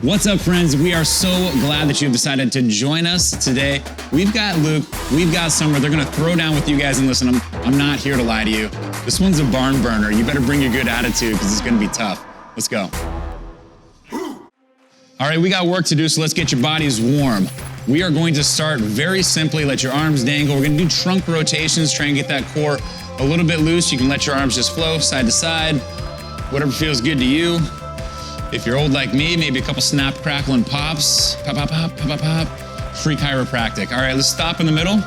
What's up, friends? We are so glad that you've decided to join us today. We've got Luke, we've got Summer. They're gonna throw down with you guys, and listen, I'm not here to lie to you. This one's a barn burner. You better bring your good attitude because it's gonna be tough. Let's go. All right, we got work to do, so let's get your bodies warm. We are going to start very simply. Let your arms dangle. We're gonna do trunk rotations, try and get that core a little bit loose. You can let your arms just flow side to side, whatever feels good to you. If you're old like me, maybe a couple snap, crackle, and pops. Pop, pop, pop, pop, pop, pop. Free chiropractic. All right, let's stop in the middle.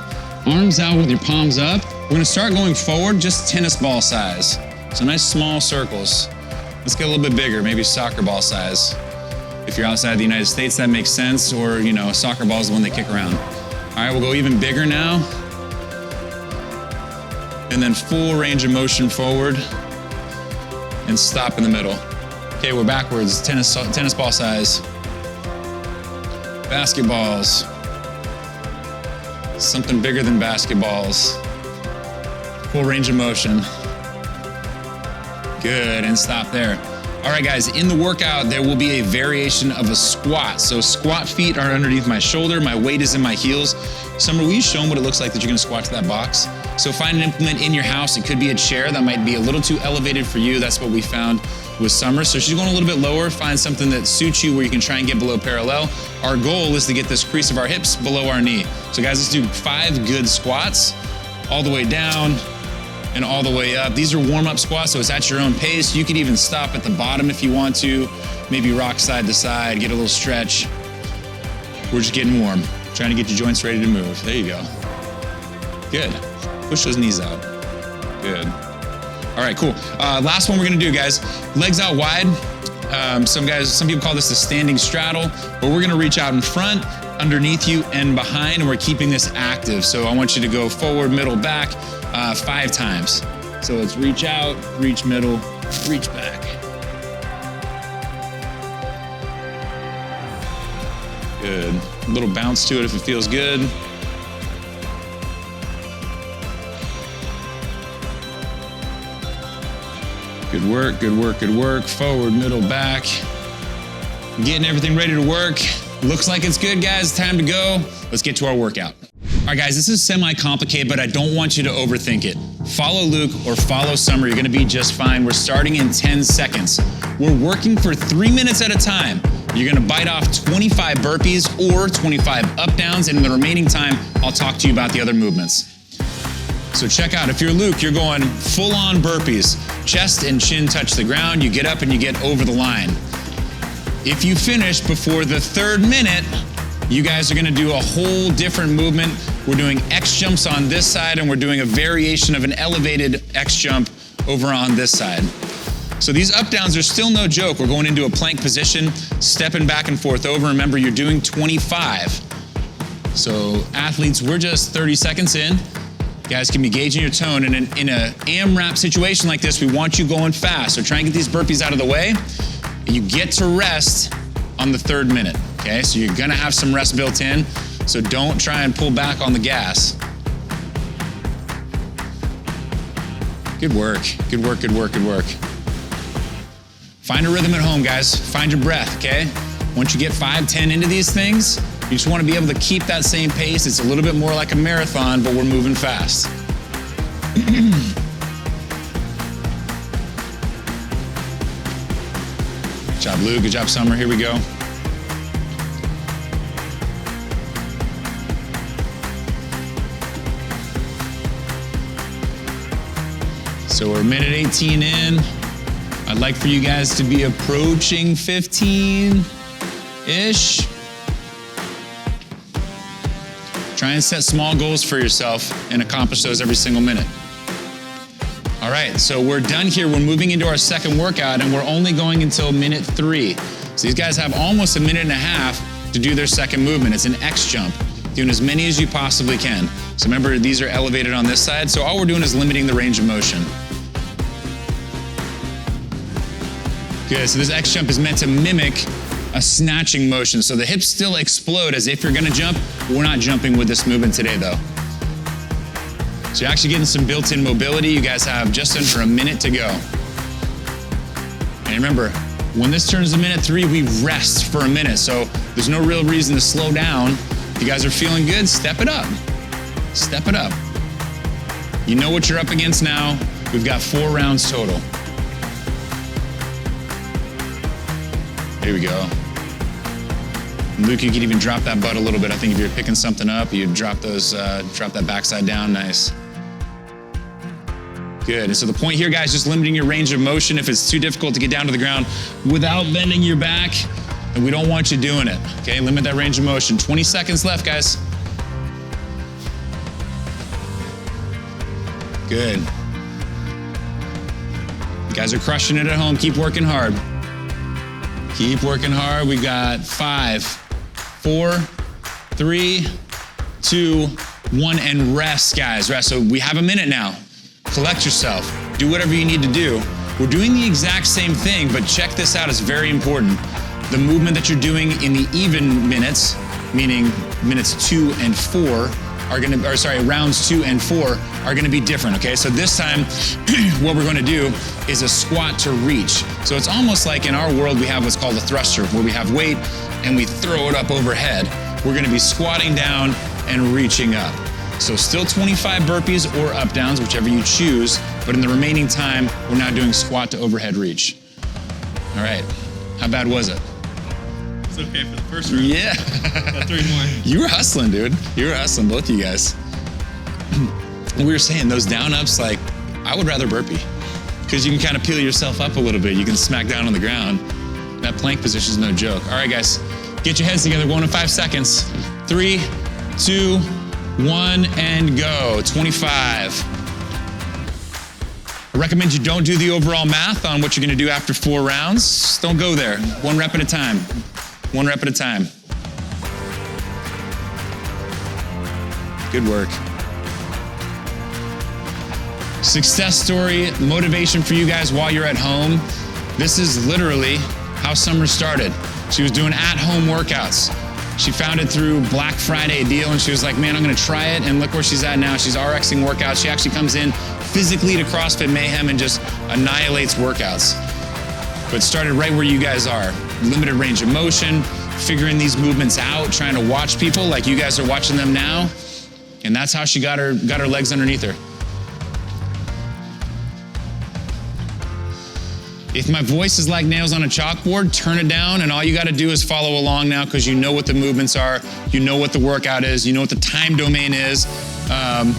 Arms out with your palms up. We're gonna start going forward, just tennis ball size. So nice small circles. Let's get a little bit bigger, maybe soccer ball size. If you're outside the United States, that makes sense, or a soccer ball is the one they kick around. All right, we'll go even bigger now. And then full range of motion forward and stop in the middle. Okay, we're backwards, tennis ball size. Basketballs. Something bigger than basketballs. Full range of motion. Good, and stop there. All right, guys, in the workout, there will be a variation of a squat. So squat feet are underneath my shoulder, my weight is in my heels. Summer, will you show them what it looks like that you're gonna squat to that box? So find an implement in your house. It could be a chair that might be a little too elevated for you. That's what we found with Summer. So she's going a little bit lower. Find something that suits you where you can try and get below parallel. Our goal is to get this crease of our hips below our knee. So guys, let's do 5 good squats, all the way down and all the way up. These are warm-up squats, so it's at your own pace. You could even stop at the bottom if you want to. Maybe rock side to side, get a little stretch. We're just getting warm, trying to get your joints ready to move. There you go. Good. Push those knees out. Good. All right, cool. Last one we're gonna do, guys. Legs out wide. Some people call this the standing straddle, but we're gonna reach out in front, underneath you, and behind, and we're keeping this active. So I want you to go forward, middle, back, 5 times. So let's reach out, reach middle, reach back. Good. A little bounce to it if it feels good. Good work, good work, good work. Forward, middle, back. Getting everything ready to work. Looks like it's good, guys. Time to go. Let's get to our workout. All right, guys, this is semi-complicated, but I don't want you to overthink it. Follow Luke or follow Summer. You're gonna be just fine. We're starting in 10 seconds. We're working for 3 minutes at a time. You're gonna bite off 25 burpees or 25 up downs, and in the remaining time, I'll talk to you about the other movements. So check out, if you're Luke, you're going full-on burpees. Chest and chin touch the ground, you get up and you get over the line. If you finish before the 3rd minute, you guys are gonna do a whole different movement. We're doing X jumps on this side, and we're doing a variation of an elevated X jump over on this side. So these up downs are still no joke. We're going into a plank position, stepping back and forth over. Remember, you're doing 25. So athletes, we're just 30 seconds in. You guys can be gauging your tone, and in a AMRAP situation like this, we want you going fast. So try and get these burpees out of the way. You get to rest on the 3rd minute, okay? So you're gonna have some rest built in, so don't try and pull back on the gas. Good work, good work, good work, good work. Find a rhythm at home, guys. Find your breath, okay? Once you get 5, 10 into these things, you just want to be able to keep that same pace. It's a little bit more like a marathon, but we're moving fast. Good job, Lou. Good job, Summer. Here we go. So we're minute 18 in. I'd like for you guys to be approaching 15-ish. Try and set small goals for yourself and accomplish those every single minute. All right, so we're done here. We're moving into our 2nd workout, and we're only going until minute 3. So these guys have almost a minute and a half to do their 2nd movement. It's an X jump, doing as many as you possibly can. So remember, these are elevated on this side, so all we're doing is limiting the range of motion. Good, so this X jump is meant to mimic a snatching motion. So the hips still explode as if you're gonna jump. We're not jumping with this movement today though. So you're actually getting some built-in mobility. You guys have just under a minute to go. And remember, When this turns to minute 3, we rest for a minute. So there's no real reason to slow down. If you guys are feeling good, step it up. Step it up. You know what you're up against now. We've got 4 rounds total. Here we go. Luke, you can even drop that butt a little bit. I think if you're picking something up, you drop that backside down, nice. Good, and so the point here, guys, just limiting your range of motion. If it's too difficult to get down to the ground without bending your back, then we don't want you doing it, okay? Limit that range of motion. 20 seconds left, guys. Good. You guys are crushing it at home. Keep working hard. Keep working hard. We got 5, 4, 3, 2, 1, and rest, guys. Rest. So we have a minute now. Collect yourself. Do whatever you need to do. We're doing the exact same thing, but check this out. It's very important. The movement that you're doing in the even minutes, meaning minutes 2 and 4, rounds 2 and 4 are gonna be different, okay? So this time, what we're gonna do is a squat to reach. So it's almost like in our world, we have what's called a thruster, where we have weight and we throw it up overhead. We're gonna be squatting down and reaching up. So still 25 burpees or up downs, whichever you choose, but in the remaining time, we're now doing squat to overhead reach. All right, how bad was it? It's okay for the first round. Yeah. Got 3 more. You were hustling, dude. You were hustling, both of you guys. We were saying those down ups, like, I would rather burpee because you can kind of peel yourself up a little bit. You can smack down on the ground. That plank position is no joke. All right, guys, get your heads together. 1 in 5 seconds. 3, 2, 1, and go. 25. I recommend you don't do the overall math on what you're gonna do after 4 rounds. Just don't go there. 1 rep at a time. 1 rep at a time. Good work. Success story, motivation for you guys while you're at home. This is literally how Summer started. She was doing at-home workouts. She found it through Black Friday deal and she was like, man, I'm gonna try it, and look where she's at now. She's RXing workouts. She actually comes in physically to CrossFit Mayhem and just annihilates workouts. But started right where you guys are. Limited range of motion, figuring these movements out, trying to watch people like you guys are watching them now. And that's how she got her legs underneath her. If my voice is like nails on a chalkboard, turn it down, and all you gotta do is follow along now because you know what the movements are, you know what the workout is, you know what the time domain is, and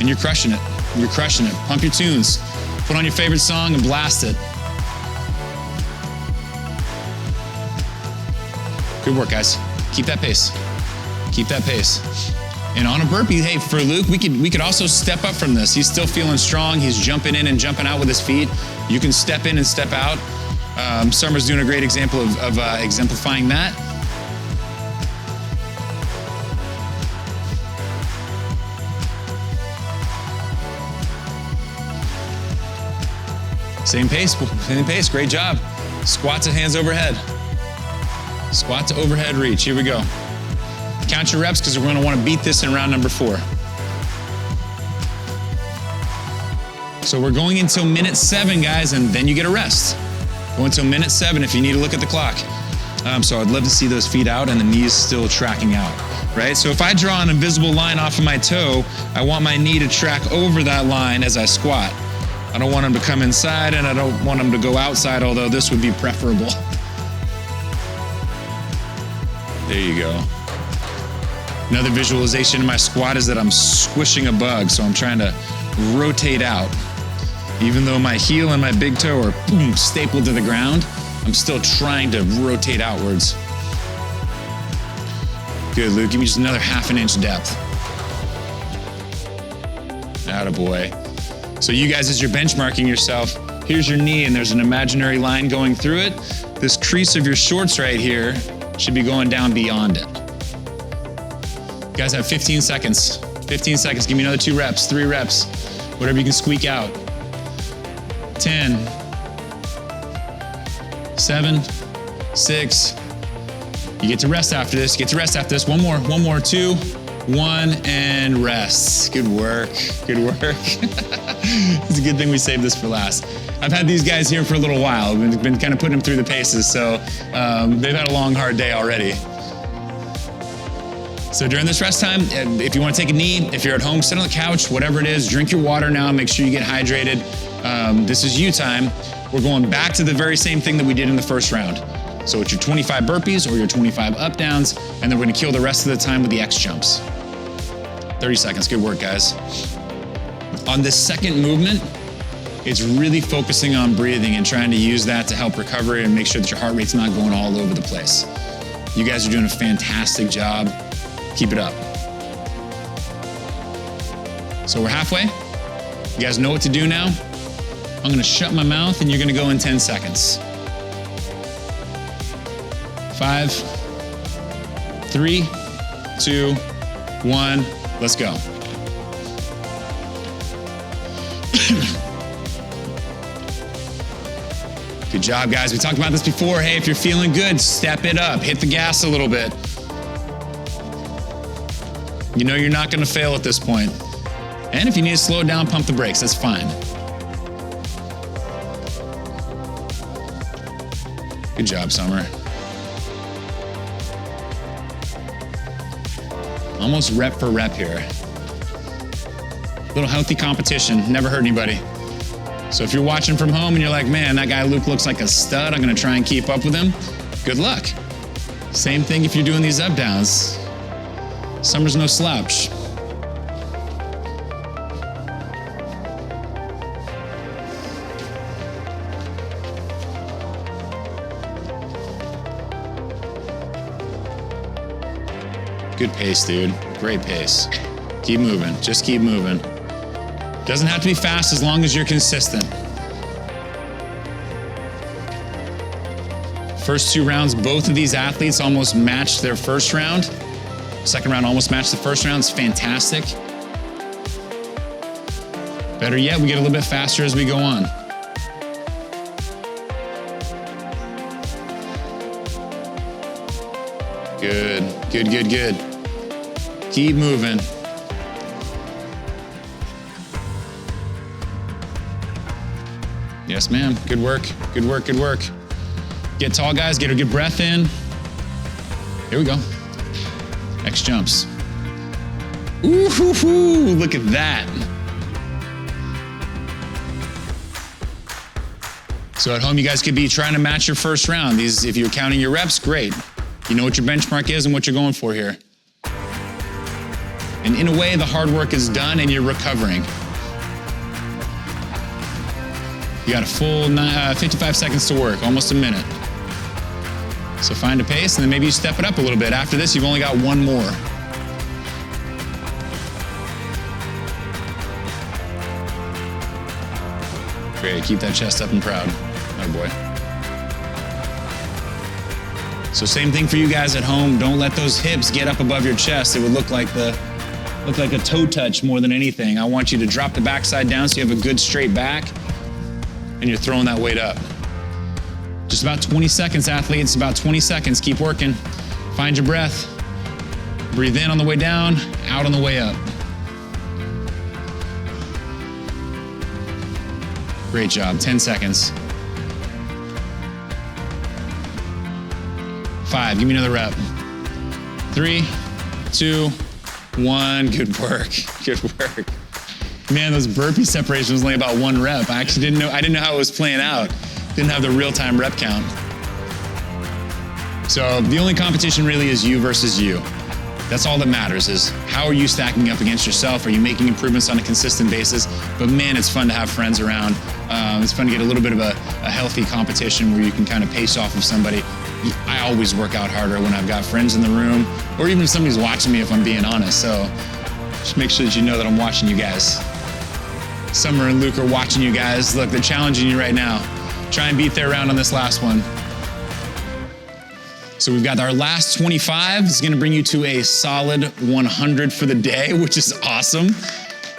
you're crushing it. You're crushing it. Pump your tunes. Put on your favorite song and blast it. Good work, guys. Keep that pace. Keep that pace. And on a burpee, hey, for Luke, we could also step up from this. He's still feeling strong. He's jumping in and jumping out with his feet. You can step in and step out. Summer's doing a great example of exemplifying that. Same pace, great job. Squat to hands overhead. Squat to overhead reach, here we go. Count your reps because we're gonna wanna beat this in round number 4. So we're going until minute 7, guys, and then you get a rest. Go until minute 7 if you need to look at the clock. So I'd love to see those feet out and the knees still tracking out, right? So if I draw an invisible line off of my toe, I want my knee to track over that line as I squat. I don't want them to come inside and I don't want them to go outside, although this would be preferable. There you go. Another visualization in my squat is that I'm squishing a bug, so I'm trying to rotate out. Even though my heel and my big toe are stapled to the ground, I'm still trying to rotate outwards. Good, Luke, give me just another ½ inch depth. Attaboy. So you guys, as you're benchmarking yourself, here's your knee and there's an imaginary line going through it. This crease of your shorts right here should be going down beyond it. You guys have 15 seconds. 15 seconds, give me another 2 reps, 3 reps, whatever you can squeak out. 10, 7, 6. You get to rest after this, One more, 2, 1, and rest. Good work, good work. It's a good thing we saved this for last. I've had these guys here for a little while. We've been kind of putting them through the paces, so they've had a long, hard day already. So during this rest time, if you want to take a knee, if you're at home, sit on the couch, whatever it is, drink your water now, make sure you get hydrated. This is you time. We're going back to the very same thing that we did in the first round. So it's your 25 burpees or your 25 up downs, and then we're gonna kill the rest of the time with the X jumps. 30 seconds, good work, guys. On this second movement, it's really focusing on breathing and trying to use that to help recover and make sure that your heart rate's not going all over the place. You guys are doing a fantastic job. Keep it up. So we're halfway. You guys know what to do now. I'm gonna shut my mouth and you're gonna go in 10 seconds. 5, 3, 2, 1, let's go. Good job, guys. We talked about this before. Hey, if you're feeling good, step it up. Hit the gas a little bit. You know you're not gonna fail at this point. And if you need to slow it down, pump the brakes, that's fine. Good job, Summer. Almost rep for rep here. Little healthy competition, never hurt anybody. So if you're watching from home and you're like, man, that guy Luke looks like a stud, I'm gonna try and keep up with him, good luck. Same thing if you're doing these up downs. Summer's no slouch. Good pace, dude. Great pace. Keep moving. Just keep moving. Doesn't have to be fast as long as you're consistent. First 2 rounds, both of these athletes almost matched their first round. Second round almost matched the first round. It's fantastic. Better yet, we get a little bit faster as we go on. Good, good, good, good. Keep moving. Yes, ma'am. Good work, good work, good work. Get tall, guys. Get a good breath in. Here we go. X jumps. Ooh, hoo, hoo. Look at that. So at home, you guys could be trying to match your first round. These, if you're counting your reps, great. You know what your benchmark is and what you're going for here. And in a way, the hard work is done and you're recovering. You got a full 55 seconds to work, almost a minute. So find a pace and then maybe you step it up a little bit. After this, you've only got 1 more. Great, keep that chest up and proud. Oh boy. So same thing for you guys at home. Don't let those hips get up above your chest. It would look like a toe touch more than anything. I want you to drop the backside down so you have a good straight back and you're throwing that weight up. Just about 20 seconds, athletes, about 20 seconds. Keep working. Find your breath. Breathe in on the way down, out on the way up. Great job, 10 seconds. 5, give me another rep. 3, 2, 1, good work, good work. Man, those burpee separations was only about 1 rep. I actually didn't know how it was playing out. Didn't have the real-time rep count. So the only competition really is you versus you. That's all that matters is how are you stacking up against yourself? Are you making improvements on a consistent basis? But man, it's fun to have friends around. It's fun to get a little bit of a healthy competition where you can kind of pace off of somebody. I always work out harder when I've got friends in the room or even if somebody's watching me if I'm being honest. So just make sure that you know that I'm watching you guys. Summer and Luke are watching you guys. Look, they're challenging you right now. Try and beat their round on this last one. So we've got our last 25. It's gonna bring you to a solid 100 for the day, which is awesome.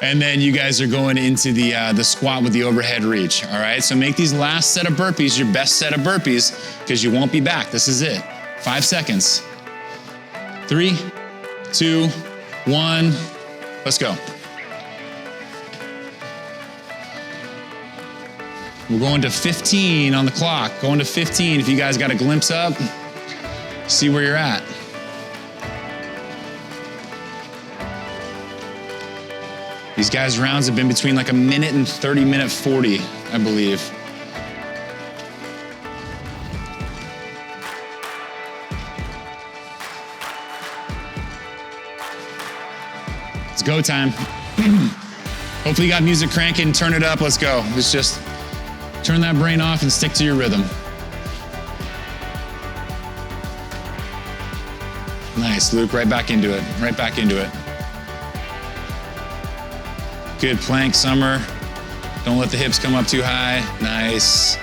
And then you guys are going into the squat with the overhead reach, all right? So make these last set of burpees your best set of burpees because you won't be back. This is it. 5 seconds. 3, 2, 1, let's go. We're going to 15 on the clock. Going to 15. If you guys got a glimpse up, see where you're at. These guys' rounds have been between like a minute and 30-minute 40, I believe. It's go time. Hopefully you got music cranking, turn it up, let's go. Let's just turn that brain off and stick to your rhythm. Nice, Luke, right back into it, right back into it. Good plank, Summer. Don't let the hips come up too high. Nice.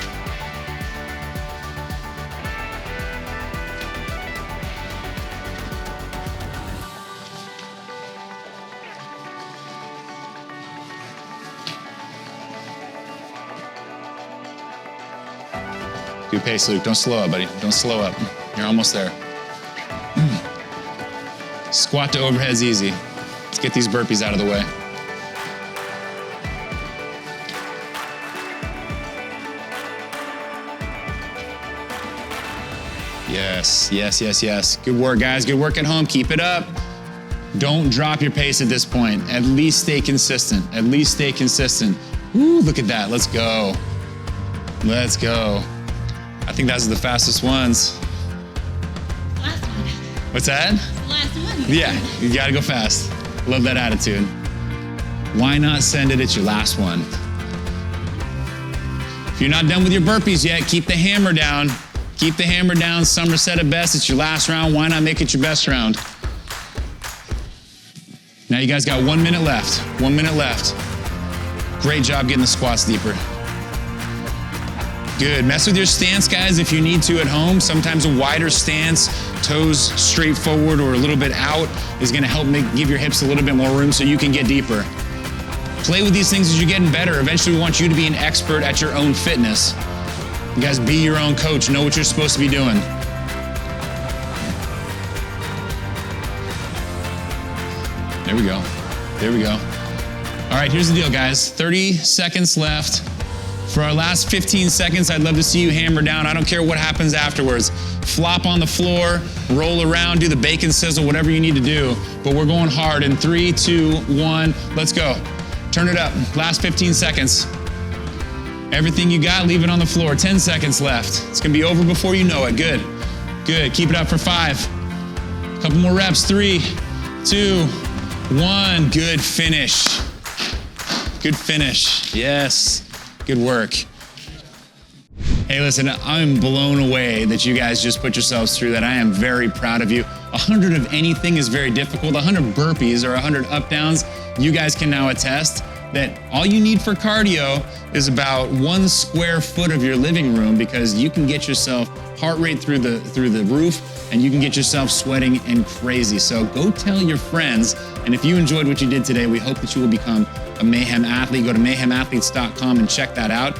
Good pace, Luke. Don't slow up, buddy. Don't slow up. You're almost there. Squat to overhead's easy. Let's get these burpees out of the way. Yes, yes, yes, yes. Good work, guys. Good work at home. Keep it up. Don't drop your pace at this point. At least stay consistent. At least stay consistent. Woo, look at that. Let's go. Let's go. I think that's the fastest ones. Last one. What's that? Last one. Yeah, you gotta go fast. Love that attitude. Why not send it at your last one? If you're not done with your burpees yet, keep the hammer down. Keep the hammer down. Summer said it best. It's your last round. Why not make it your best round? Now you guys got 1 minute left. 1 minute left. Great job getting the squats deeper. Good. Mess with your stance, guys, if you need to at home. Sometimes a wider stance, toes straight forward or a little bit out, is gonna help give your hips a little bit more room so you can get deeper. Play with these things as you're getting better. Eventually, we want you to be an expert at your own fitness. You guys be your own coach. Know what you're supposed to be doing. There we go. There we go. All right, here's the deal, guys. 30 seconds left. For our last 15 seconds, I'd love to see you hammer down. I don't care what happens afterwards. Flop on the floor, roll around, do the bacon sizzle, whatever you need to do. But we're going hard in 3, 2, 1, let's go. Turn it up, last 15 seconds. Everything you got, leave it on the floor. 10 seconds left. It's gonna be over before you know it. Good, good. Keep it up for 5. A couple more reps. 3, 2, 1. Good finish. Good finish. Yes. Good work. Hey, listen, I'm blown away that you guys just put yourselves through that. I am very proud of you. 100 of anything is very difficult. 100 burpees or 100 up downs, you guys can now attest that all you need for cardio is about 1 square foot of your living room, because you can get yourself heart rate through the roof, and you can get yourself sweating and crazy. So go tell your friends. And if you enjoyed what you did today, we hope that you will become a Mayhem Athlete. Go to mayhemathletes.com and check that out.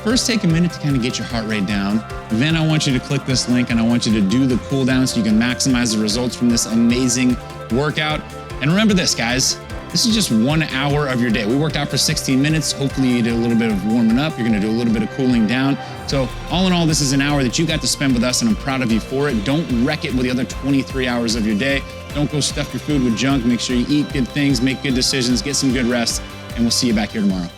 First, take a minute to kind of get your heart rate down. Then I want you to click this link and I want you to do the cool down so you can maximize the results from this amazing workout. And remember this, guys, this is just 1 hour of your day. We worked out for 16 minutes. Hopefully you did a little bit of warming up. You're gonna do a little bit of cooling down. So all in all, this is an hour that you got to spend with us, and I'm proud of you for it. Don't wreck it with the other 23 hours of your day. Don't go stuff your food with junk. Make sure you eat good things, make good decisions, get some good rest, and we'll see you back here tomorrow.